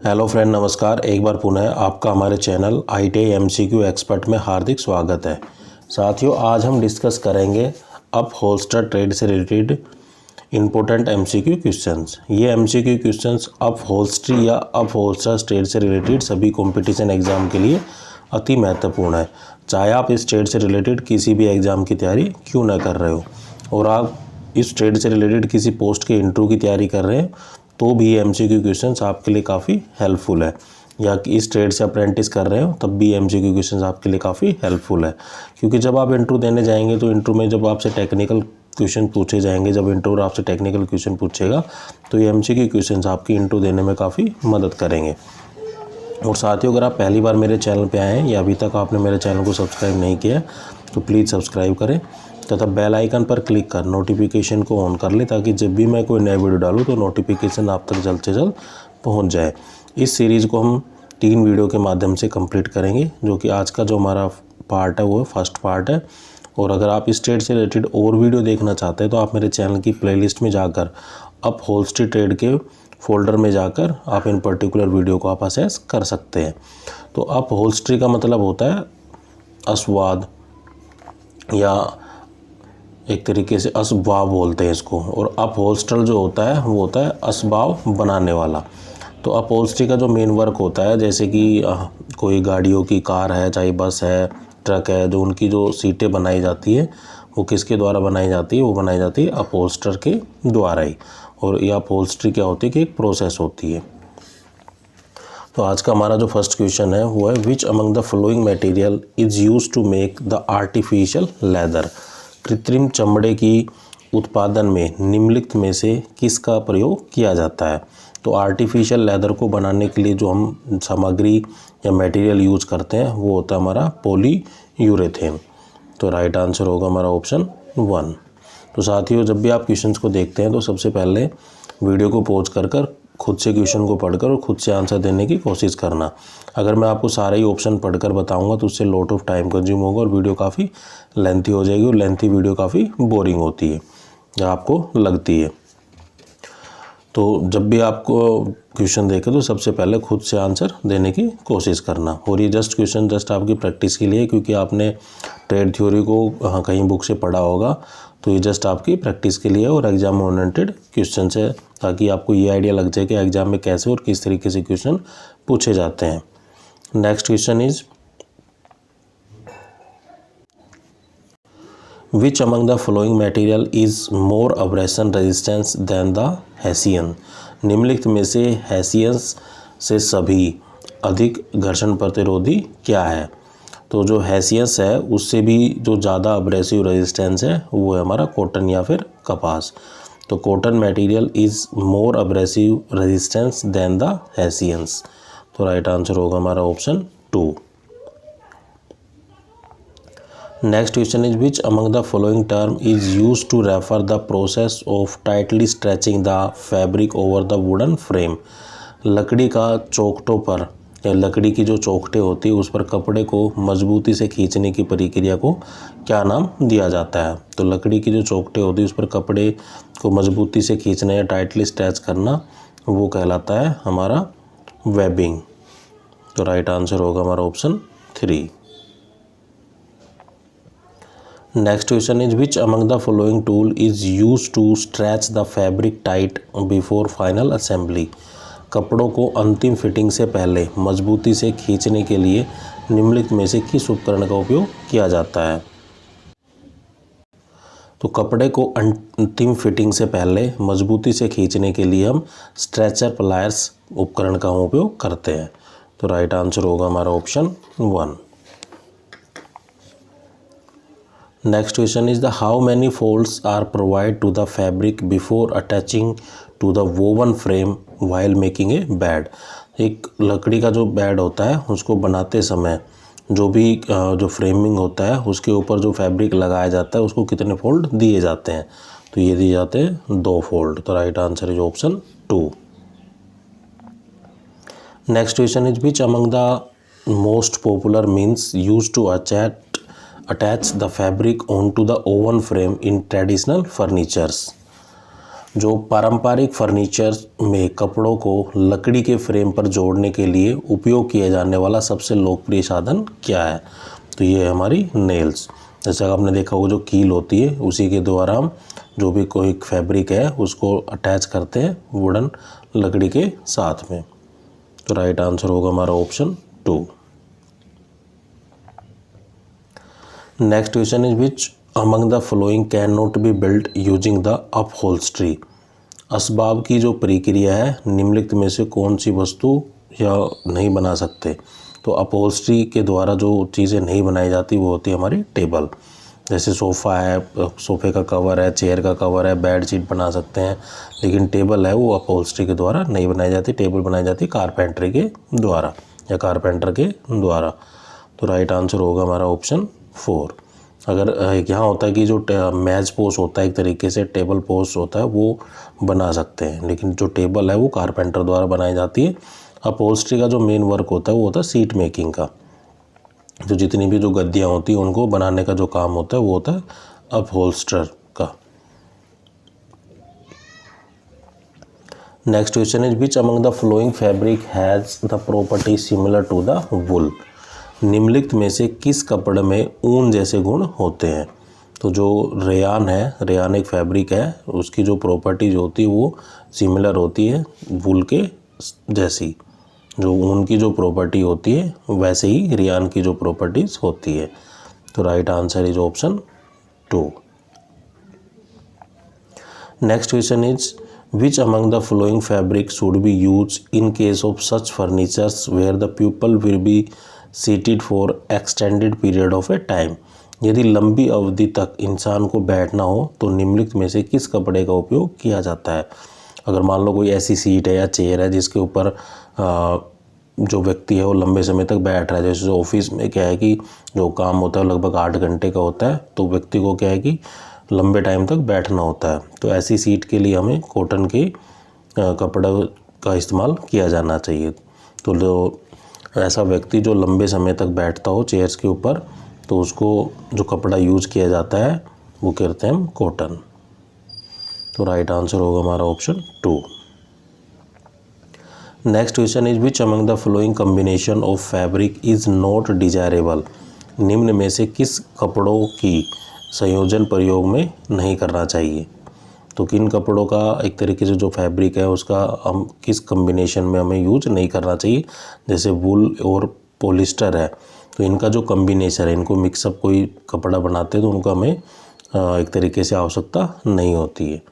Hello friend, नमस्कार। एक बार पुनः आपका हमारे चैनल ITI MCQ एक्सपर्ट में हार्दिक स्वागत है। साथियों, आज हम डिस्कस करेंगे अपहोल्स्टर ट्रेड से रिलेटेड इम्पोर्टेंट MCQ क्वेश्चंस। ये MCQ क्वेश्चंस अपहोल्स्ट्री या अपहोल्स्टर ट्रेड से रिलेटेड सभी कंपटीशन एग्जाम के लिए अति महत्वपूर्ण है। चाहे आप इस ट्रेड से रिलेटेड किसी भी एग्ज़ाम की तैयारी क्यों ना कर रहे हो और आप इस ट्रेड से रिलेटेड किसी पोस्ट के इंटरव्यू की तैयारी कर रहे हैं तो भी ये MCQ क्वेश्चंस आपके लिए काफ़ी हेल्पफुल है, या कि इस ट्रेड से अप्रेंटिस कर रहे हो तब भी MCQ क्वेश्चंस आपके लिए काफ़ी हेल्पफुल है। क्योंकि जब आप इंटरव्यू देने जाएंगे तो इंटरव्यू में जब आपसे टेक्निकल क्वेश्चन पूछे जाएंगे, जब इंटरव्यू आपसे टेक्निकल क्वेश्चन पूछेगा तो ये MCQ क्वेश्चंस आपकी इंटरव्यू देने में काफ़ी मदद करेंगे। और साथियों, अगर आप पहली बार मेरे चैनल पे आए हैं या अभी तक आपने मेरे चैनल को सब्सक्राइब नहीं किया तो प्लीज़ सब्सक्राइब करें तथा बेल आइकन पर क्लिक कर नोटिफिकेशन को ऑन कर लें, ताकि जब भी मैं कोई नया वीडियो डालूं तो नोटिफिकेशन आप तक जल्द से जल्द पहुंच जाए। इस सीरीज़ को हम 3 वीडियो के माध्यम से कंप्लीट करेंगे, जो कि आज का जो हमारा पार्ट है वो फर्स्ट पार्ट है। और अगर आप इस ट्रेड से रिलेटेड और वीडियो देखना चाहते हैं तो आप मेरे चैनल की प्लेलिस्ट में जाकर अपहोल्स्ट्री ट्रेड के फोल्डर में जाकर आप इन पर्टिकुलर वीडियो को आप असेस कर सकते हैं। तो अपहोल्स्ट्री का मतलब होता है असवाद, या एक तरीके से असबाब बोलते हैं इसको। और अपहोल्स्टर जो होता है वो होता है असबाब बनाने वाला। तो अपहोल्स्ट्री का जो मेन वर्क होता है, जैसे कि कोई गाड़ियों की कार है, चाहे बस है, ट्रक है, जो उनकी जो सीटें बनाई जाती है वो किसके द्वारा बनाई जाती है? वो बनाई जाती है अपहोल्स्टर के द्वारा ही। और ये अपहोल्स्ट्री क्या होती है कि एक प्रोसेस होती है। तो आज का हमारा जो फर्स्ट क्वेश्चन है वो है, which among the following material is used to make the artificial leather. कृत्रिम चमड़े की उत्पादन में निम्नलिखित में से किसका प्रयोग किया जाता है? तो आर्टिफिशियल लेदर को बनाने के लिए जो हम सामग्री या मटेरियल यूज करते हैं वो होता है हमारा पॉलीयूरेथेन। तो राइट आंसर होगा हमारा ऑप्शन 1। तो साथियों, जब भी आप क्वेश्चंस को देखते हैं तो सबसे पहले वीडियो को पॉज कर खुद से क्वेश्चन को पढ़कर और खुद से आंसर देने की कोशिश करना। अगर मैं आपको सारे ही ऑप्शन पढ़कर बताऊंगा तो उससे लॉट ऑफ टाइम कंज्यूम होगा और वीडियो काफ़ी लेंथी हो जाएगी, और लेंथी वीडियो काफ़ी बोरिंग होती है या आपको लगती है। तो जब भी आपको क्वेश्चन देखें तो सबसे पहले खुद से आंसर देने की कोशिश करना। और ये क्वेश्चन जस्ट आपकी प्रैक्टिस के लिए, क्योंकि आपने ट्रेड थ्योरी को कहीं बुक से पढ़ा होगा, तो ये जस्ट आपकी प्रैक्टिस के लिए और एग्जाम ओरिएंटेड क्वेश्चन है, ताकि आपको ये आइडिया लग जाए कि एग्जाम में कैसे और किस तरीके से क्वेश्चन पूछे जाते हैं। Next question is, which among the following material is more abrasion resistance than the hessian. निम्नलिखित में से हेसियंस से सभी अधिक घर्षण प्रतिरोधी क्या है? तो जो हेसियस है उससे भी जो ज़्यादा अब्रेसिव रेजिस्टेंस है वो है हमारा कॉटन या फिर कपास। तो cotton material is more abrasive resistance than the hessians. तो राइट आंसर होगा हमारा option 2। Next question is, which among the following term is use to refer the process of tightly stretching the fabric over the wooden frame. लकड़ी का चौखटों पर या लकड़ी की जो चौखटें होती है उस पर कपड़े को मजबूती से खींचने की प्रक्रिया को क्या नाम दिया जाता है? तो लकड़ी की जो चौखटें होती है उस पर कपड़े को मजबूती से खींचना या टाइटली स्ट्रेच करना वो कहलाता है हमारा वेबिंग। तो राइट आंसर होगा हमारा option 3। Next question is, which among the following tool is use to stretch the fabric tight before final assembly. कपड़ों को अंतिम फिटिंग से पहले मजबूती से खींचने के लिए निम्नलिखित में से किस उपकरण का उपयोग किया जाता है? तो कपड़े को अंतिम फिटिंग से पहले मजबूती से खींचने के लिए हम स्ट्रेचर प्लायर्स उपकरण का उपयोग करते हैं। तो राइट आंसर होगा हमारा option 1। Next question is the, how many folds are provide to the fabric before attaching to the woven frame while making a bed. एक लकड़ी का जो बेड होता है उसको बनाते समय जो भी जो फ्रेमिंग होता है उसके ऊपर जो फैब्रिक लगाया जाता है उसको कितने फोल्ड दिए जाते हैं? तो ये दिए जाते हैं 2 फोल्ड। तो right answer is option 2। Next question is, which among the most popular means use to attach the fabric onto the oven frame in traditional furnitures। जो पारंपरिक फर्नीचर में कपड़ों को लकड़ी के फ्रेम पर जोड़ने के लिए उपयोग किया जाने वाला सबसे लोकप्रिय साधन क्या है? तो ये है हमारी नेल्स। जैसे आपने देखा होगा जो कील होती है उसी के द्वारा हम जो भी कोई फैब्रिक है उसको अटैच करते हैं वुडन लकड़ी के साथ में। तो राइट आंसर होगा हमारा option 2। Next question is which among the following can not be built using the upholstery. असबाब की जो प्रक्रिया है निम्नलिखित में से कौन सी वस्तु या नहीं बना सकते? तो अपहोल्स्ट्री के द्वारा जो चीज़ें नहीं बनाई जाती वो होती है हमारी टेबल। जैसे सोफ़ा है, सोफ़े का कवर है, चेयर का कवर है, बेड शीट बना सकते हैं, लेकिन टेबल है वो अपहोल्स्ट्री के द्वारा नहीं बनाई जाती। टेबल बनाई जाती कारपेंटरी के द्वारा या कारपेंटर के द्वारा। तो राइट आंसर होगा हमारा ऑप्शन 4। अगर यहाँ होता है कि जो मेज पोस्ट होता है एक तरीके से टेबल पोस्ट होता है वो बना सकते हैं, लेकिन जो टेबल है वो कारपेंटर द्वारा बनाई जाती है। अपहोल्स्ट्री का जो मेन वर्क होता है वो होता है सीट मेकिंग का। जो जितनी भी जो गद्दियाँ होती हैं उनको बनाने का जो काम होता है वो होता है अपहोल्स्टर का। Next question is which among the flowing fabric has the property similar to the wool. निम्नलिखित में से किस कपड़े में ऊन जैसे गुण होते हैं? तो जो रेयान है, रेयान एक फैब्रिक है, उसकी जो प्रॉपर्टीज होती है वो सिमिलर होती है वुल के जैसी। जो ऊन की जो प्रॉपर्टी होती है वैसे ही रेयान की जो प्रॉपर्टीज होती है। तो right answer is option 2। Next question is which among the following fabric should be use in case of such furnitures where the people will be seated for extended period of a time. यदि लंबी अवधि तक इंसान को बैठना हो तो निम्नलिखित में से किस कपड़े का उपयोग किया जाता है? अगर मान लो कोई ऐसी सीट है या चेयर है जिसके ऊपर जो व्यक्ति है वो लंबे समय तक बैठ रहा है, जैसे ऑफिस में क्या है कि जो काम होता है लगभग 8 घंटे का होता है, तो व्यक्ति को क्या है कि लंबे टाइम तक बैठना होता है, तो ऐसी सीट के लिए हमें कॉटन के कपड़े का इस्तेमाल किया जाना चाहिए। तो जो ऐसा व्यक्ति जो लंबे समय तक बैठता हो चेयर्स के ऊपर, तो उसको जो कपड़ा यूज़ किया जाता है वो कहते हैं हम कॉटन। तो राइट आंसर होगा हमारा option 2। Next question is which among the following combination of fabric is not desirable. निम्न में से किस कपड़ों की संयोजन प्रयोग में नहीं करना चाहिए? तो किन कपड़ों का एक तरीके से जो फैब्रिक है उसका हम किस कम्बिनेशन में हमें यूज नहीं करना चाहिए? जैसे वुल और पॉलिस्टर है, तो इनका जो कम्बिनेशन है, इनको मिक्सअप कोई कपड़ा बनाते हैं तो उनको हमें एक तरीके से आवश्यकता नहीं होती है।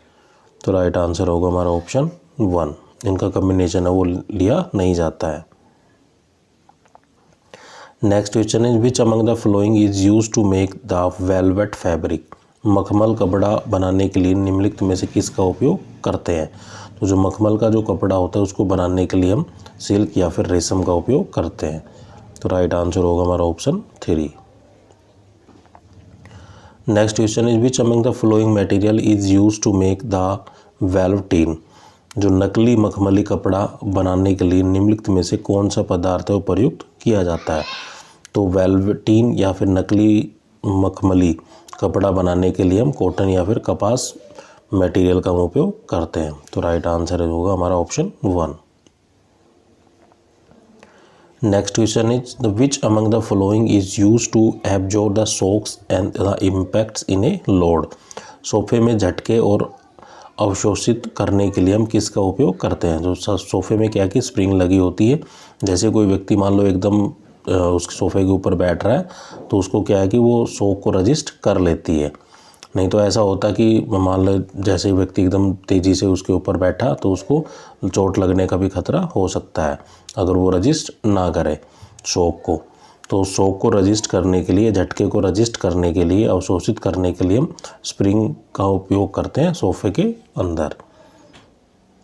तो राइट आंसर होगा हमारा ऑप्शन 1। इनका कम्बिनेशन है वो लिया नहीं जाता है। Next question is which among the flowing is use to make the velvet fabric. मखमल कपड़ा बनाने के लिए निम्नलिखित में से किसका उपयोग करते हैं? तो जो मखमल का जो कपड़ा होता है उसको बनाने के लिए हम सिल्क या फिर रेशम का उपयोग करते हैं। तो राइट आंसर होगा हमारा option 3। Next question is which among the flowing material is use to make the velveteen. जो नकली मखमली कपड़ा बनाने के लिए निम्नलिखित में से कौन सा पदार्थ है प्रयुक्त किया जाता है? तो वेलवेटीन या फिर नकली मखमली कपड़ा बनाने के लिए हम कॉटन या फिर कपास मटेरियल का उपयोग करते हैं। तो राइट आंसर होगा हमारा option 1। Next question is the which among the following is use to absorb the shocks and the impacts in a load. सोफे में झटके और अवशोषित करने के लिए हम किसका उपयोग करते हैं? जो सोफे में क्या कि स्प्रिंग लगी होती है, जैसे कोई व्यक्ति मान लो एकदम उस सोफे के ऊपर बैठ रहा है तो उसको क्या है कि वो शॉक को रजिस्ट कर लेती है। नहीं तो ऐसा होता कि मान लो जैसे व्यक्ति एकदम तेज़ी से उसके ऊपर बैठा तो उसको चोट लगने का भी खतरा हो सकता है अगर वो रजिस्ट ना करे शॉक को। तो शॉक को रजिस्ट करने के लिए, झटके को रजिस्ट करने के लिए, अवशोषित करने के लिए हम स्प्रिंग का उपयोग करते हैं सोफे के अंदर।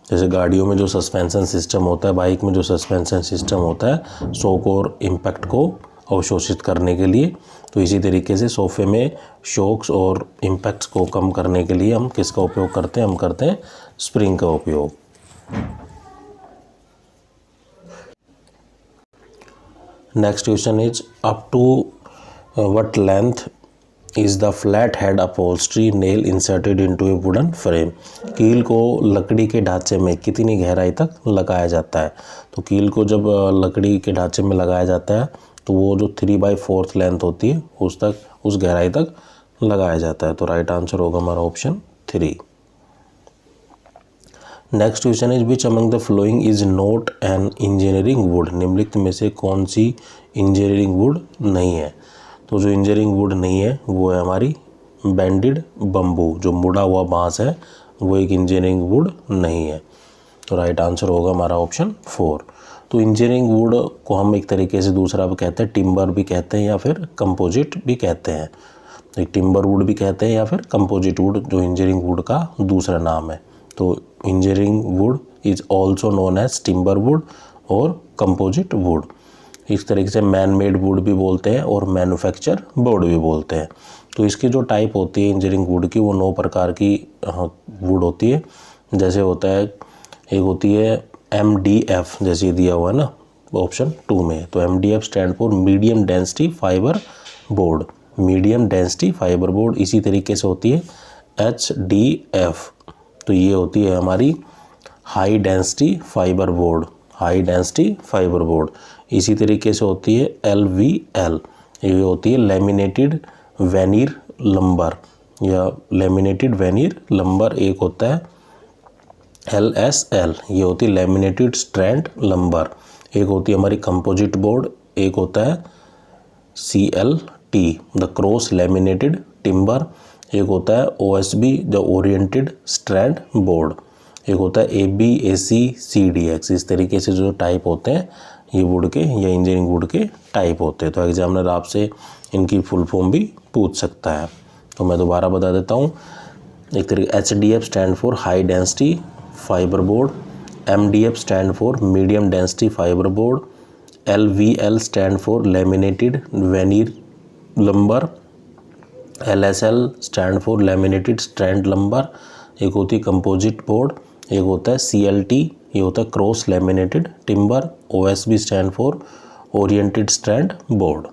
जैसे गाड़ियों में जो सस्पेंशन सिस्टम होता है, बाइक में जो सस्पेंशन सिस्टम होता है शॉक और इम्पैक्ट को अवशोषित करने के लिए, तो इसी तरीके से सोफे में शॉक्स और इम्पैक्ट्स को कम करने के लिए हम किसका उपयोग करते हैं? हम करते हैं स्प्रिंग का उपयोग। Next question is up to what length is the flat head upholstery nail inserted into a wooden frame. कील को लकड़ी के ढांचे में कितनी गहराई तक लगाया जाता है? तो कील को जब लकड़ी के ढांचे में लगाया जाता है तो वो जो 3/4 लेंथ होती है उस गहराई तक लगाया जाता है। तो राइट आंसर होगा हमारा option 3। Next question is which among the flowing is not an engineering wood. निम्नलिखित में से कौन सी इंजीनियरिंग वुड नहीं है? तो जो इंजीनियरिंग वुड नहीं है वो है हमारी बेंडेड बम्बू, जो मुड़ा हुआ बांस है वो एक इंजीनियरिंग वुड नहीं है। तो राइट आंसर होगा हमारा ऑप्शन 4। तो इंजीनियरिंग वुड को हम एक तरीके से दूसरा भी कहते हैं, टिम्बर भी कहते हैं या फिर कंपोजिट भी कहते हैं। एक टिम्बर वुड भी कहते हैं या फिर कंपोजिट वुड, जो इंजीनियरिंग वुड का दूसरा नाम है। तो engineering wood is also known as timber wood और कंपोजिट वुड। इस तरीके से मैन मेड वुड भी बोलते हैं और मैन्युफैक्चर बोर्ड भी बोलते हैं। तो इसकी जो टाइप होती है इंजीनियरिंग वुड की, वो 9 प्रकार की वुड होती है। जैसे होता है, एक होती है MDF, जैसे दिया हुआ है ना ऑप्शन 2 में। तो MDF stand for medium density fibre board, medium density fibre board. इसी तरीके से होती है HDF, तो ये होती है हमारी high density fibre board, high density fibre board. इसी तरीके से होती है LVL, ये होती है लेमिनेटेड वेनीर लंबर या लेमिनेटेड वेनीर लंबर। एक होता है LSL, ये होती है लेमिनेटेड स्ट्रैंड लंबर। एक होती है हमारी कंपोजिट बोर्ड, एक होता है CLT the cross laminated timber, एक होता है OSB the oriented strand board, एक होता है ABAC-CDX। इस तरीके से जो टाइप होते हैं ये वुड के या इंजीनियरिंग वुड के टाइप होते हैं। तो एग्जामिनर आपसे इनकी फुल फॉर्म भी पूछ सकता है। तो मैं दोबारा बता देता हूँ। एक तरीके HDF stand for high density fibre board, MDF stand for medium density fibre board, LVL stand for laminated veneer lumber, LSL stand for laminated strand lumber, एक होती है कंपोजिट बोर्ड, एक होता है CLT, ये होता है cross laminated timber, OSB stand for oriented strand board.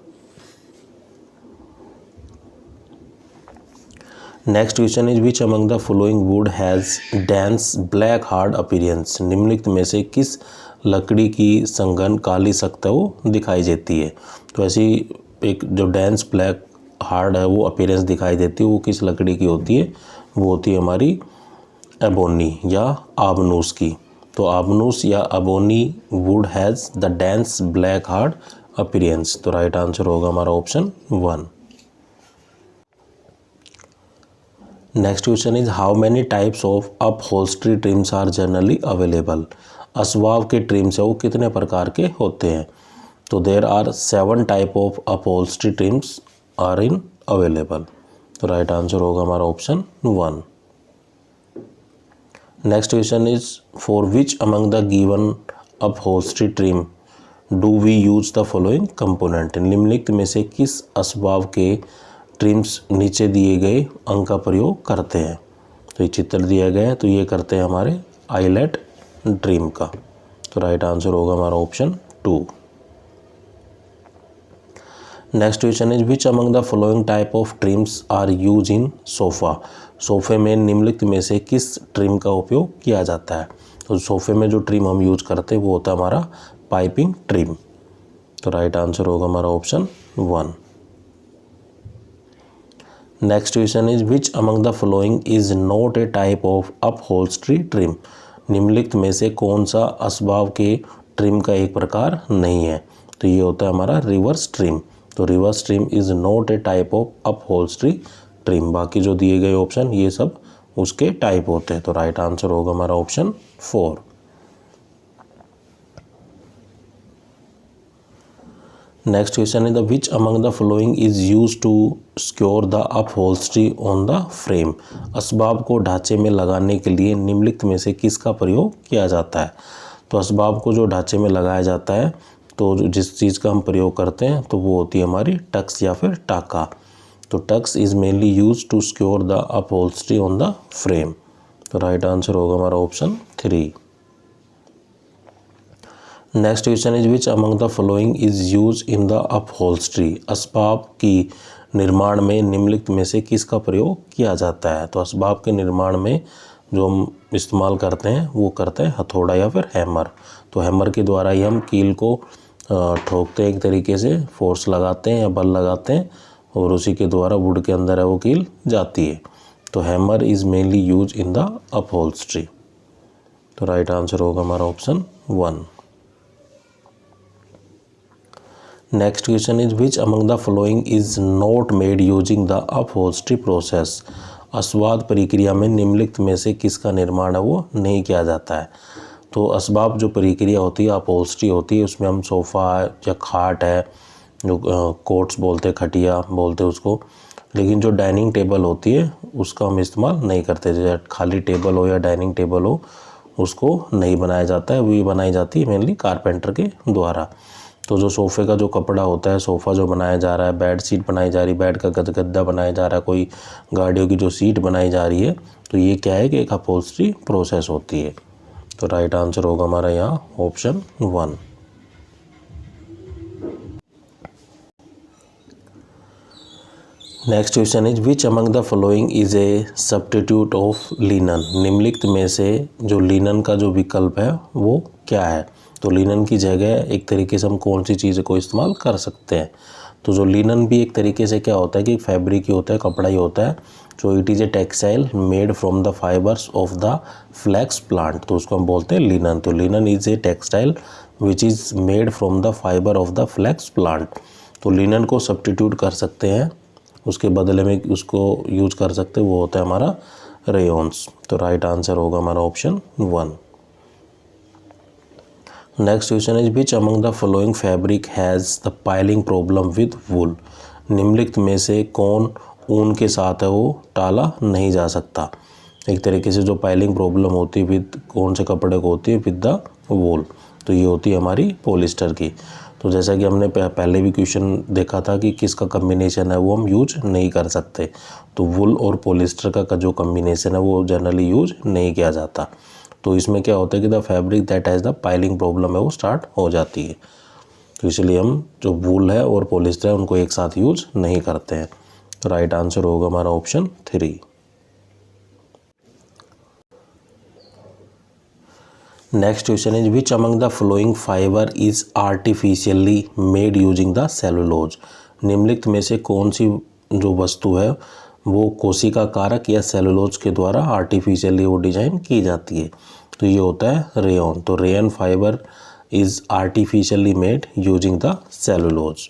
Next question is which among the following would has dense black hard appearance. निम्नलिखित में से किस लकड़ी की संघन काली सख्त है वो दिखाई देती है? तो ऐसी एक जो डेंस ब्लैक हार्ड है वो अपीयरेंस दिखाई देती है, वो किस लकड़ी की होती है? वो होती है हमारी एबोनी या आबनूस की। तो आबनूस या ebony wood has the dense black hard appearance. तो राइट आंसर होगा हमारा option 1। Next question is how many types of upholstery trims are generally available. असवाब के ट्रिम्स है वो कितने प्रकार के होते हैं? तो there are 7 type of upholstery trims are in available. तो राइट आंसर होगा हमारा option 1। Next question is for which among the given upholstery trim do we use the following component. निम्नलिखित में से किस असबाब के ट्रिम्स नीचे दिए गए अंक का प्रयोग करते हैं? तो ये चित्र दिया गया है, तो ये करते हैं हमारे आईलेट ट्रिम का। तो राइट आंसर होगा हमारा option 2। Next question is which among the following type of trims are use in sofa. सोफ़े में निम्नलिखित में से किस ट्रिम का उपयोग किया जाता है? तो सोफ़े में जो ट्रिम हम यूज करते हैं वो होता है हमारा पाइपिंग ट्रिम। तो राइट आंसर होगा हमारा option 1। Next question is which among the following is not a type of upholstery trim. निम्नलिखित में से कौन सा असबाब के ट्रिम का एक प्रकार नहीं है? तो ये होता है हमारा रिवर्स ट्रिम। तो reverse trim is not a type of upholstery trim. बाकी जो दिए गए ऑप्शन ये सब उसके टाइप होते हैं। तो राइट आंसर होगा हमारा option 4। Next question is the which among the following is use to secure the upholstery on the frame. असबाब को ढांचे में लगाने के लिए निम्नलिखित में से किसका प्रयोग किया जाता है? तो असबाब को जो ढांचे में लगाया जाता है, तो जिस चीज़ का हम प्रयोग करते हैं तो वो होती है हमारी टक्स या फिर टाका। तो tacks is mainly use to secure the upholstery on the frame. तो राइट आंसर होगा हमारा option 3। Next question is which among the following is use in the upholstery. असबाब की निर्माण में निम्नलिखित में से किसका प्रयोग किया जाता है। तो असबाब के निर्माण में जो हम इस्तेमाल करते हैं वो करते हैं हथौड़ा या फिर हैमर। तो हैमर के द्वारा ही हम कील को ठोकते हैं, एक तरीके से फोर्स लगाते हैं या बल लगाते हैं, और उसी के द्वारा वुड के अंदर है वो कील जाती है। तो hammer is mainly use in the upholstery. तो राइट आंसर होगा हमारा option 1। Next question is which among the following is not made using the upholstery process. असवाद प्रक्रिया में निम्नलिखित में से किसका निर्माण है वो नहीं किया जाता है। तो असबाब जो प्रक्रिया होती है अपहोल्स्ट्री होती है, उसमें हम सोफ़ा या खाट है जो कोट्स बोलते हैं, खटिया बोलते हैं उसको, लेकिन जो डाइनिंग टेबल होती है उसका हम इस्तेमाल नहीं करते। जैसे खाली टेबल हो या डाइनिंग टेबल हो उसको नहीं बनाया जाता है, वो बनाई जाती है मेनली कारपेंटर के द्वारा। तो जो सोफ़े का जो कपड़ा होता है, सोफ़ा जो बनाया जा रहा है, बेड शीट बनाई जा रही है, बेड का गद्दा बनाया जा रहा है, कोई गाड़ियों की जो सीट बनाई जा रही है, तो ये क्या है कि एक अपहोल्स्ट्री प्रोसेस होती है। तो राइट आंसर होगा हमारा यहाँ option 1। Next question is which among the following is a substitute of linen. निम्नलिखित में से जो लिनन का जो विकल्प है वो क्या है। तो लिनन की जगह एक तरीके से हम कौन सी चीज़ को इस्तेमाल कर सकते हैं। तो जो लिनन भी एक तरीके से क्या होता है कि फैब्रिक ही होता है, कपड़ा ही होता है। जो it is a textile made from the fibres of the flax plant, तो उसको हम बोलते हैं लिनन। तो linen is a textile which is made from the fibre of the flax plant. तो लिनन को सब्स्टिट्यूट कर सकते हैं, उसके बदले में उसको यूज कर सकते हैं, वो होता है हमारा रेयॉन्स। तो राइट आंसर होगा हमारा option 1। Next question is which among the following fabric has the pilling problem with wool. निम्नलिखित में से कौन ऊन के साथ है वो टाला नहीं जा सकता। एक तरीके से जो पाइलिंग प्रॉब्लम होती है विद कौन से कपड़े को होती है, विद द वूल, तो ये होती है हमारी पॉलिस्टर की। तो जैसा कि हमने पहले भी क्वेश्चन देखा था कि किसका कम्बिनेशन है वो हम यूज नहीं कर सकते। तो वुल और पॉलिस्टर का जो कम्बिनेशन है वो जनरली यूज नहीं किया जाता। तो इसमें क्या होता है कि the fabric that has the pilling problem है वो स्टार्ट हो जाती है। तो इसलिए हम जो वूल है और पॉलिस्टर है उनको एक साथ यूज नहीं करते हैं। तो राइट आंसर होगा हमारा option 3। Next question is which among the flowing fibre is artificially made using the cellulose. निम्नलिखित में से कौन सी जो वस्तु है वो कोशिका कारक या सेलुलोज के द्वारा आर्टिफिशियली वो डिजाइन की जाती है। तो ये होता है रेयॉन। तो rayon fibre is artificially made using the cellulose.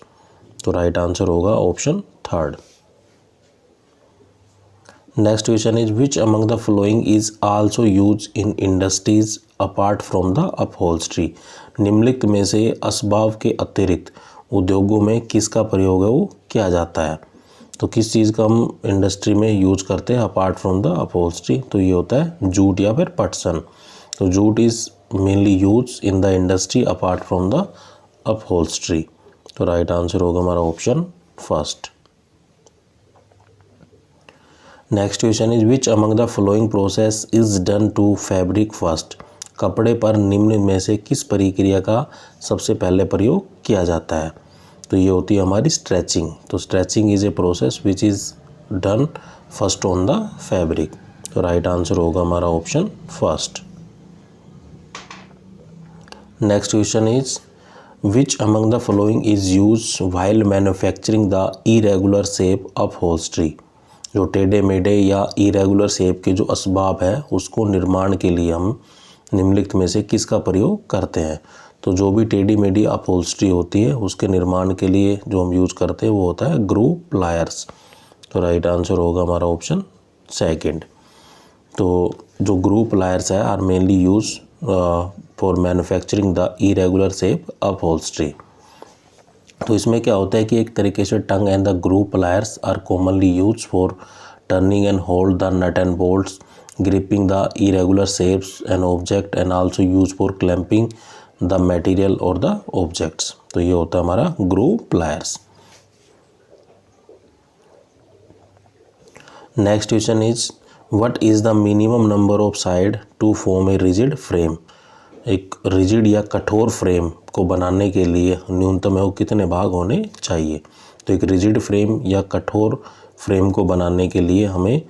तो राइट आंसर होगा option 3। Next question is which among the flowing is also use in industries apart from the upholstery. निम्नलिखित में से असबाब के अतिरिक्त उद्योगों में किसका प्रयोग है वो किया जाता है। तो किस चीज़ का हम इंडस्ट्री में यूज करते हैं अपार्ट फ्रॉम द अपहोल्स्ट्री। तो ये होता है जूट या फिर पटसन। तो jute is mainly use in the industry apart from the upholstery. तो राइट आंसर होगा हमारा option 1। Next question is which among the following process is done to fabric first. कपड़े पर निम्न में से किस प्रक्रिया का सबसे पहले प्रयोग किया जाता है। तो ये होती है हमारी स्ट्रेचिंग। तो stretching is a process which is done first on the fabric. तो राइट आंसर होगा हमारा option 1। Next question is which among the following is use while manufacturing the irregular shape upholstery. जो टेढ़े मेढ़े या इरेगुलर शेप के जो असबाब है उसको निर्माण के लिए हम निम्नलिखित में से किसका प्रयोग करते हैं। तो जो भी टेढ़ी मेढ़ी अपहोल्स्ट्री होती है उसके निर्माण के लिए जो हम यूज़ करते हैं वो होता है ग्रू प्लायर्स। तो राइट आंसर होगा हमारा ऑप्शन 2। तो जो ग्रू प्लायर्स है are mainly use for manufacturing the irregular shape upholstery. तो इसमें क्या होता है कि एक तरीके से tongue and the groove pliers are commonly use for turning and hold the nut and bolts, gripping the irregular shapes and object and also used for clamping the material or the objects। तो ये होता है हमारा groove pliers. Next question is what is the minimum number of side to form a rigid frame. एक rigid या कठोर frame को बनाने के लिए न्यूनतम वो कितने भाग होने चाहिए। तो एक रिजिड फ्रेम या कठोर फ्रेम को बनाने के लिए हमें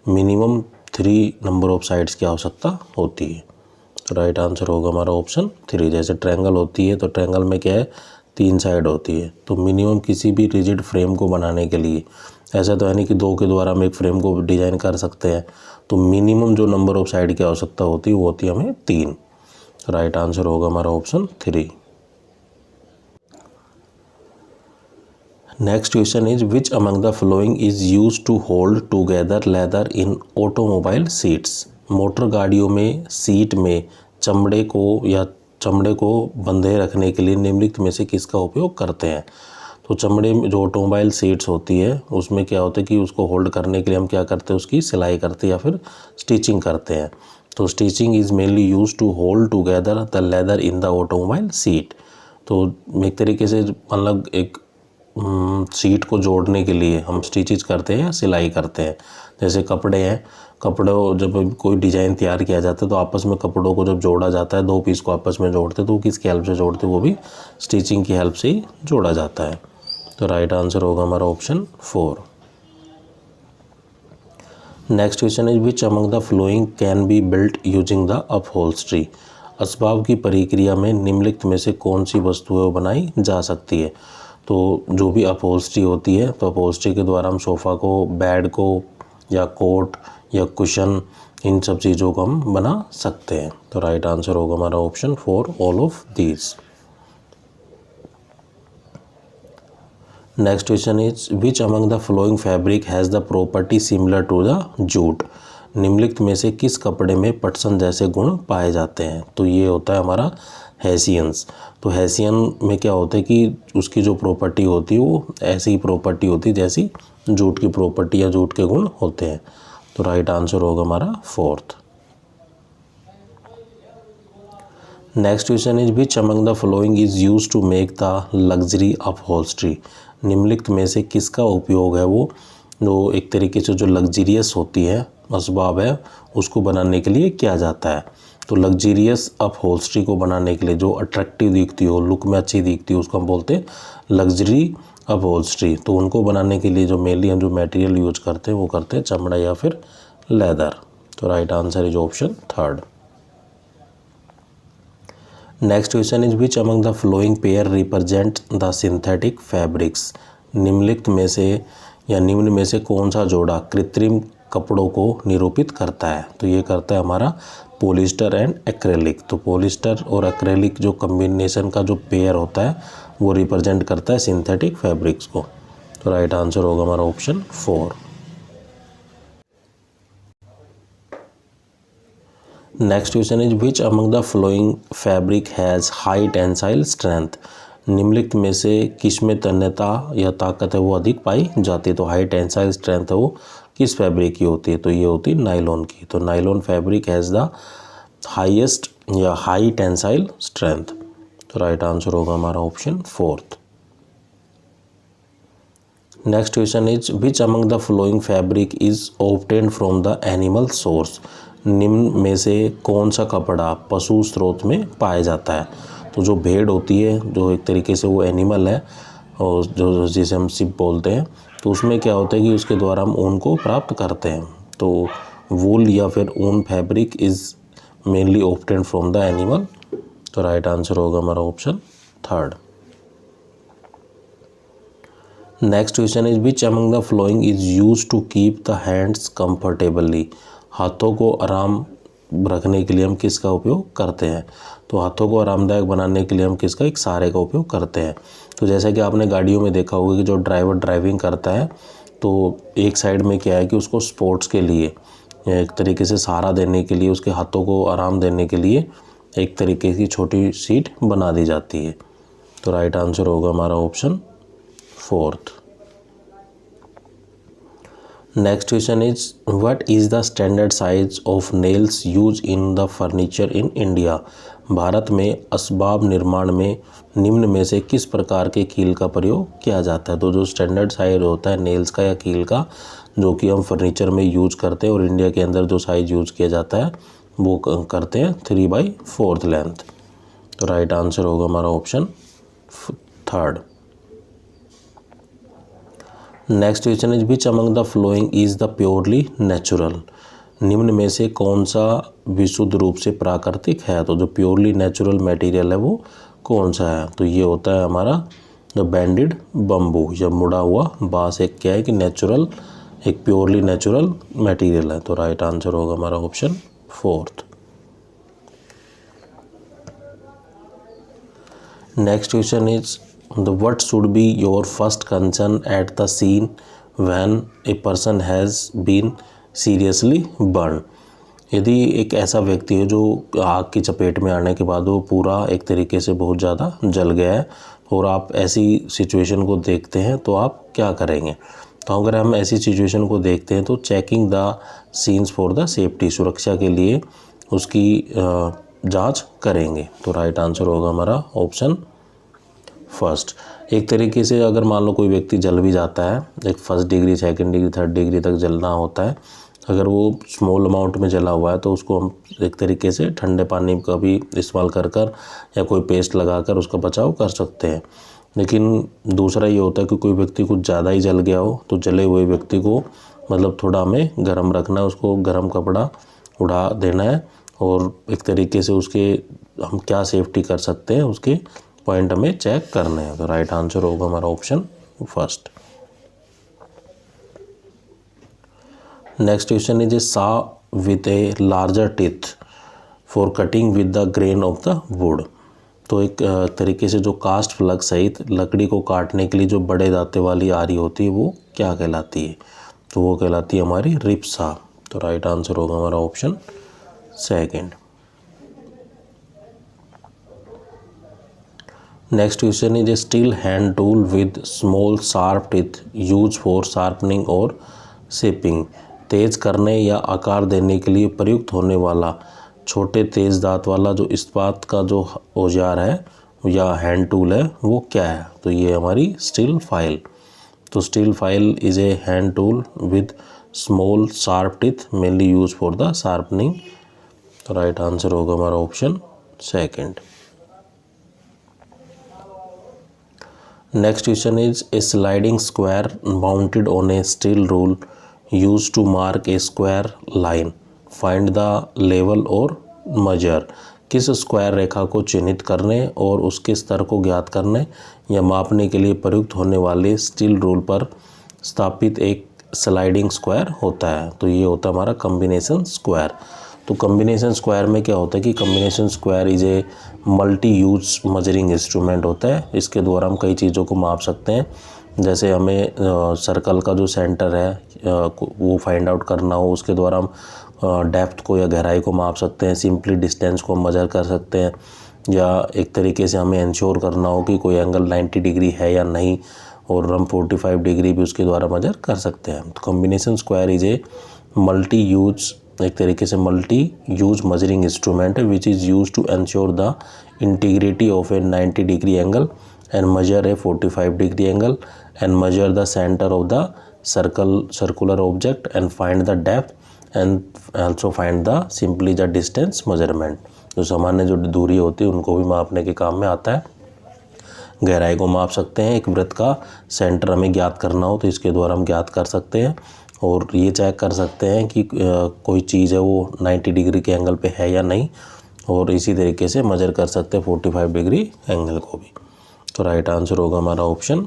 मिनिमम 3 नंबर ऑफ साइड्स की आवश्यकता होती है। तो राइट आंसर होगा हमारा ऑप्शन 3। जैसे ट्रायंगल होती है तो ट्रायंगल में क्या है, 3 साइड होती है। तो मिनिमम किसी भी रिजिड फ्रेम को बनाने के लिए, ऐसा तो है नहीं कि 2 के द्वारा हम एक फ्रेम को डिजाइन कर सकते हैं, तो मिनिमम जो नंबर ऑफ साइड की आवश्यकता होती है वो होती है हमें 3। राइट आंसर होगा हमारा option 3। Next question is which among the flowing is use to hold together leather in automobile seats. Motor गाड़ियों में सीट में चमड़े को बंधे रखने के लिए निम्नलिखित में से किसका उपयोग करते हैं। तो चमड़े में जो ऑटोमोबाइल सीट्स होती है उसमें क्या होता है कि उसको होल्ड करने के लिए हम क्या करते हैं, उसकी सिलाई करते हैं या फिर स्टिचिंग करते हैं। तो stitching is mainly use to hold together the leather in the automobile seat. तो एक तरीके से मतलब एक सीट को जोड़ने के लिए हम स्टिचेज करते हैं या सिलाई करते हैं। जैसे कपड़े हैं, कपड़ों जब कोई डिज़ाइन तैयार किया जाता है तो आपस में कपड़ों को जब जोड़ा जाता है, 2 पीस को आपस में जोड़ते हैं, तो वो किसकी हेल्प से जोड़ते हैं, वो भी स्टिचिंग की हेल्प से ही जोड़ा जाता है। तो राइट आंसर होगा हमारा option 4। Next question is which among the following can be built using the upholstery. असबाब की प्रक्रिया में निम्नलिखित में से कौन सी वस्तुएं बनाई जा सकती है। तो जो भी अपहोल्स्ट्री होती है, तो अपहोल्स्ट्री के द्वारा हम सोफ़ा को, बेड को या कोट या कुशन, इन सब चीज़ों को हम बना सकते हैं। तो राइट आंसर होगा हमारा option 4, all of these. Next question is which among the flowing fabric has the property similar to the jute. निम्नलिखित में से किस कपड़े में पटसन जैसे गुण पाए जाते हैं। तो ये होता है हमारा हेसियंस। तो हेसियन में क्या होता है कि उसकी जो प्रॉपर्टी होती है वो ऐसी ही प्रॉपर्टी होती है जैसी जूट की प्रॉपर्टी या जूट के गुण होते हैं। तो राइट आंसर होगा हमारा 4th। Next question is which among the flowing is use to make the luxury upholstery. निम्नलिखित में से किसका उपयोग है वो जो एक तरीके से जो लग्जरियस होती है असबाब है उसको बनाने के लिए किया जाता है। तो लग्जरियस अपहोल्स्ट्री को बनाने के लिए जो अट्रैक्टिव दिखती हो, लुक में अच्छी दिखती हो, उसको हम बोलते हैं लग्जरी अपहोल्स्ट्री। तो उनको बनाने के लिए जो मेनली हम जो मटेरियल यूज करते हैं वो करते हैं चमड़ा या फिर लेदर। तो right answer is option 3rd। Next question is which among the flowing pair represent the synthetic fabrics. निम्नलिखित में से या निम्न में से कौन सा जोड़ा कृत्रिम कपड़ों को निरूपित करता है। तो ये करता है हमारा पॉलिस्टर एंड एक्रेलिक। तो पॉलिस्टर और एक्रेलिक जो कम्बिनेशन का जो पेयर होता है वो रिप्रेजेंट करता है सिंथेटिक फैब्रिक्स को। तो राइट आंसर होगा हमारा option 4। Next question is which among the flowing fabric has high tensile strength. निम्नलिखित में से किस में तन्यता या ताकत है वो अधिक पाई जाती है। तो हाई टेंसाइल स्ट्रेंथ है वो किस फैब्रिक की होती है। तो ये होती है नायलॉन की। तो nylon fabric has the highest या हाई टेंसाइल स्ट्रेंथ। तो राइट आंसर होगा हमारा option 4th। Next question is which among the flowing fabric is obtained from the animal source. निम्न में से कौन सा कपड़ा पशु स्रोत में पाया जाता है। तो जो भेड़ होती है जो एक तरीके से वो एनिमल है और जो जिसे हम सिप बोलते हैं, तो उसमें क्या होता है कि उसके द्वारा हम ऊन को प्राप्त करते हैं। तो वूल या फिर ऊन fabric is mainly obtained from the animal. तो राइट आंसर होगा हमारा option 3rd। Next question is which among the flowing is use to keep the hands comfortably. हाथों को आराम रखने के लिए हम किसका उपयोग करते हैं। तो हाथों को आरामदायक बनाने के लिए हम किसका, एक सहारे का उपयोग करते हैं। तो जैसा कि आपने गाड़ियों में देखा होगा कि जो ड्राइवर ड्राइविंग करता है तो एक साइड में क्या है कि उसको स्पोर्ट्स के लिए एक तरीके से सहारा देने के लिए, उसके हाथों को आराम देने के लिए एक तरीके की छोटी सीट बना दी जाती है। तो राइट आंसर होगा हमारा option 4th। Next question is what is the standard size of nails use in the furniture in India. Bharat में असबाब निर्माण में निम्न में से किस प्रकार के कील का प्रयोग किया जाता है। तो जो स्टैंडर्ड साइज होता है नेल्स का या कील का जो कि हम फर्नीचर में यूज करते हैं और इंडिया के अंदर जो साइज यूज किया जाता है वो करते हैं 3/4 लेंथ। तो राइट आंसर होगा हमारा option 3rd। Next question is which among the flowing is the purely natural. निम्न में से कौन सा विशुद्ध रूप से प्राकृतिक है। तो जो प्योरली नेचुरल मटेरियल है वो कौन सा है। तो ये होता है हमारा द बैंडेड बम्बू, जब मुड़ा हुआ बांस एक क्या है कि नेचुरल, एक प्योरली नेचुरल मटेरियल है। तो राइट आंसर होगा हमारा option 4। Next question is the what should be your first concern at the scene when a person has been seriously burn. यदि एक ऐसा व्यक्ति है जो आग की चपेट में आने के बाद वो पूरा एक तरीके से बहुत ज़्यादा जल गया है और आप ऐसी सिचुएशन को देखते हैं तो आप क्या करेंगे। तो अगर हम ऐसी सिचुएशन को देखते हैं तो checking the scenes for the safety, सुरक्षा के लिए उसकी जांच करेंगे। तो राइट आंसर होगा हमारा ऑप्शन फर्स्ट। एक तरीके से अगर मान लो कोई व्यक्ति जल भी जाता है, एक first degree, second degree, third degree तक जलना होता है, अगर वो स्मॉल अमाउंट में जला हुआ है तो उसको हम एक तरीके से ठंडे पानी का भी इस्तेमाल कर या कोई पेस्ट लगाकर उसका बचाव कर सकते हैं। लेकिन दूसरा ये होता है कि कोई व्यक्ति कुछ ज़्यादा ही जल गया हो तो जले हुए व्यक्ति को मतलब थोड़ा हमें गर्म रखना है, उसको गर्म कपड़ा उड़ा देना है और एक तरीके से उसके हम क्या सेफ्टी कर सकते हैं उसके पॉइंट हमें चेक करने हैं। तो राइट आंसर होगा हमारा option first. Next question is a saw with a larger teeth for cutting with the grain of the wood. तो एक तरीके से जो कास्ट फ्लग सहित लकड़ी को काटने के लिए जो बड़े दांते वाली आरी होती है वो क्या कहलाती है। तो वो कहलाती है हमारी रिप्सा। तो राइट आंसर होगा हमारा option second. Next question is A steel hand tool with small sharp teeth use for sharpening और शेपिंग। तेज करने या आकार देने के लिए प्रयुक्त होने वाला छोटे तेज दांत वाला जो इस्पात का जो औजार है या हैंड टूल है वो क्या है। तो ये हमारी स्टील फाइल। तो steel file is a hand tool with small sharp teeth mainly use for the sharpening. तो राइट आंसर होगा हमारा option second. Next question is a sliding square mounted on a steel rule use to mark a square line, find the level और measure. किस square रेखा को चिन्हित करने और उसके स्तर को ज्ञात करने या मापने के लिए प्रयुक्त होने वाले स्टील रूल पर स्थापित एक स्लाइडिंग स्क्वायर होता है। तो ये होता है हमारा कॉम्बिनेशन स्क्वायर। तो कॉम्बिनेशन स्क्वायर में क्या होता है कि combination square is a multi use measuring instrument होता है। इसके द्वारा हम कई चीज़ों को माप सकते हैं। जैसे हमें सर्कल का जो सेंटर है वो फाइंड आउट करना हो, उसके द्वारा हम डेप्थ को या गहराई को माप सकते हैं, सिंपली डिस्टेंस को मेजर कर सकते हैं, या एक तरीके से हमें इंश्योर करना हो कि कोई एंगल 90 डिग्री है या नहीं और हम 45 डिग्री भी उसके द्वारा मेजर कर सकते हैं। तो combination square is a multi use, एक तरीके से मल्टी यूज मेजरिंग इंस्ट्रूमेंट है which is use to ensure the integrity of a 90 degree angle and measure a 45 degree angle and measure the center of the circular object and find the depth and also find the simply the distance measurement। जो सामान्य जो दूरी होती है उनको भी मापने के काम में आता है। गहराई को माप सकते हैं, एक वृत्त का सेंटर हमें ज्ञात करना हो तो इसके द्वारा हम ज्ञात कर सकते हैं और ये चेक कर सकते हैं कि कोई चीज़ है वो 90 डिग्री के एंगल पे है या नहीं, और इसी तरीके से मेजर कर सकते हैं 45 डिग्री एंगल को भी। तो राइट आंसर होगा हमारा option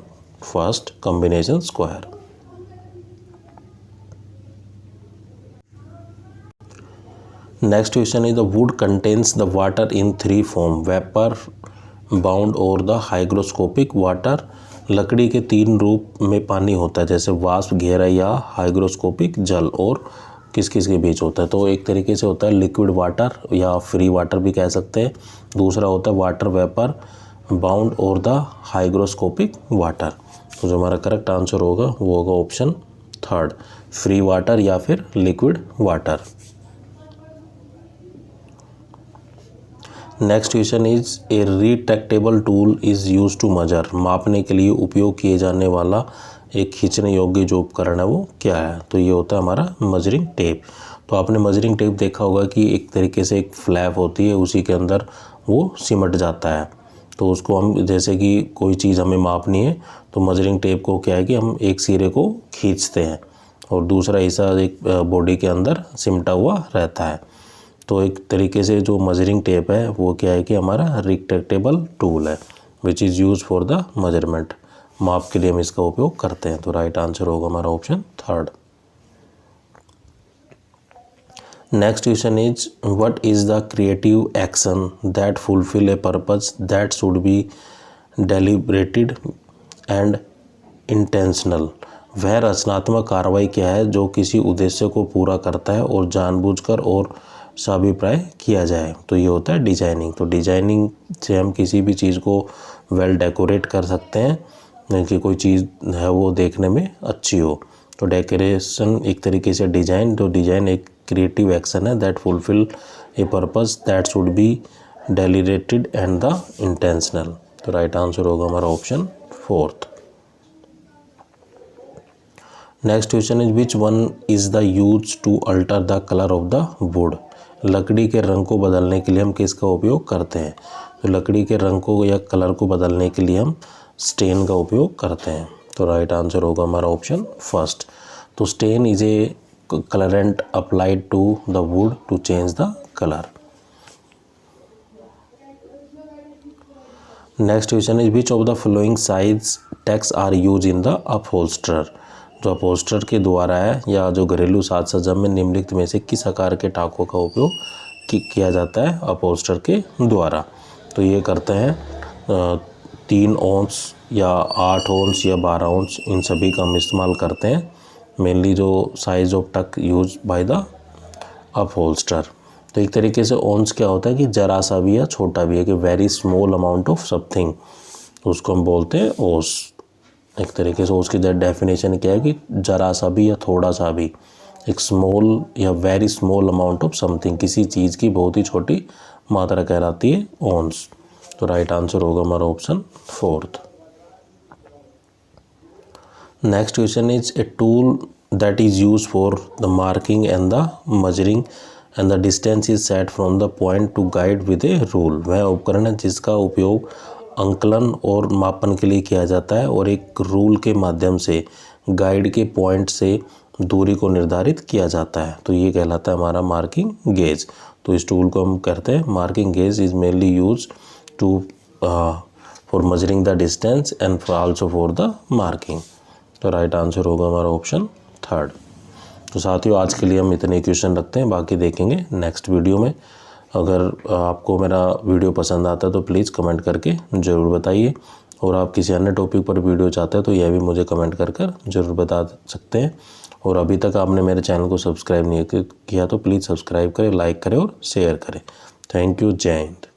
first, combination square. Next question is the wood contains the water in 3 form, vapour, bound और द हाइग्रोस्कोपिक वाटर। लकड़ी के 3 रूप में पानी होता है, जैसे वाष्प, घेरा या हाइग्रोस्कोपिक जल, और किस किस के बीच होता है। तो एक तरीके से होता है लिक्विड वाटर या फ्री वाटर भी कह सकते हैं। दूसरा होता है वाटर वेपर, बाउंड और द हाइग्रोस्कोपिक वाटर। तो जो हमारा करेक्ट आंसर होगा वो होगा ऑप्शन थर्ड, फ्री वाटर या फिर liquid water. Next question is a retractable tool is use to measure. मापने के लिए उपयोग किए जाने वाला एक खींचने योग्य जो उपकरण है वो क्या है। तो ये होता है हमारा मेजरिंग टेप। तो आपने मेजरिंग टेप देखा होगा कि एक तरीके से एक फ्लैप होती है, उसी के अंदर वो सिमट जाता है। तो उसको हम जैसे कि कोई चीज़ हमें मापनी है तो मजरिंग टेप को क्या है कि हम एक सिरे को खींचते हैं और दूसरा हिस्सा एक बॉडी के अंदर सिमटा हुआ रहता है। तो एक तरीके से जो मजरिंग टेप है वो क्या है कि हमारा रिट्रैक्टेबल टूल है which is use for the measurement. माप के लिए हम इसका उपयोग करते हैं। तो राइट आंसर होगा हमारा option 3rd। Next question is what is the creative action that fulfil a purpose that should be deliberated and intentional. वह रचनात्मक कार्रवाई क्या है जो किसी उद्देश्य को पूरा करता है और जानबूझकर और साभिप्राय किया जाए। तो ये होता है डिजाइनिंग। तो डिजाइनिंग से हम किसी भी चीज़ को वेल डेकोरेट कर सकते हैं कि कोई चीज़ है वो देखने में अच्छी हो। तो डेकोरेशन एक तरीके से डिजाइन, तो डिजाइन एक क्रिएटिव एक्शन है that fulfil a purpose that should be deliberated and the intentional. तो राइट आंसर होगा हमारा option 4th। Next question is which one is the use to alter the colour of the wood. लकड़ी के रंग को बदलने के लिए हम किसका उपयोग करते हैं। तो लकड़ी के रंग को या कलर को बदलने के लिए हम स्टेन का उपयोग करते हैं। तो राइट आंसर होगा हमारा ऑप्शन 1st। तो stain is a colourant applied to the wood to change the colour. Next question is which of the following size tacks are use in the upholster. जो upholster के द्वारा है या जो घरेलू साज सज्जा में निम्नलिखित में से किस आकार के टाकों का उपयोग किया जाता है अपहोल्स्टर के द्वारा। तो ये करते हैं 3 औंस या 8 औंस या 12 औंस, इन सभी का हम इस्तेमाल करते हैं। मेनली जो साइज ऑफ टक यूज बाय द अपहोल्स्टर। तो एक तरीके से औंस क्या होता है कि जरा सा भी या छोटा भी है कि very small amount of something, उसको हम बोलते हैं औंस। एक तरीके से उसकी डेफिनेशन क्या है कि जरा सा भी या थोड़ा सा भी, एक स्मॉल या very small amount of something, किसी चीज़ की बहुत ही छोटी मात्रा कहलाती है औंस। तो राइट आंसर होगा हमारा option 4th। Next question is a tool that is use for the marking and the measuring and the distance is set from the point two guide with a rule. वह उपकरण है जिसका उपयोग अंकलन और मापन के लिए किया जाता है और एक रूल के माध्यम से गाइड के पॉइंट से दूरी को निर्धारित किया जाता है। तो ये कहलाता है हमारा मार्किंग गेज। तो इस टूल को हम कहते हैं marking gauge is mainly use to for measuring the distance and also for the marking. तो राइट आंसर होगा हमारा ऑप्शन 3rd। तो साथियों आज के लिए हम इतने क्वेश्चन रखते हैं, बाकी देखेंगे नेक्स्ट वीडियो में। अगर आपको मेरा वीडियो पसंद आता है तो प्लीज़ कमेंट करके ज़रूर बताइए, और आप किसी अन्य टॉपिक पर वीडियो चाहते हैं तो यह भी मुझे कमेंट कर ज़रूर बता सकते हैं। और अभी तक आपने मेरे चैनल को सब्सक्राइब नहीं किया तो प्लीज़ सब्सक्राइब करें, लाइक करें और शेयर करें। Thank you. जय हिंद।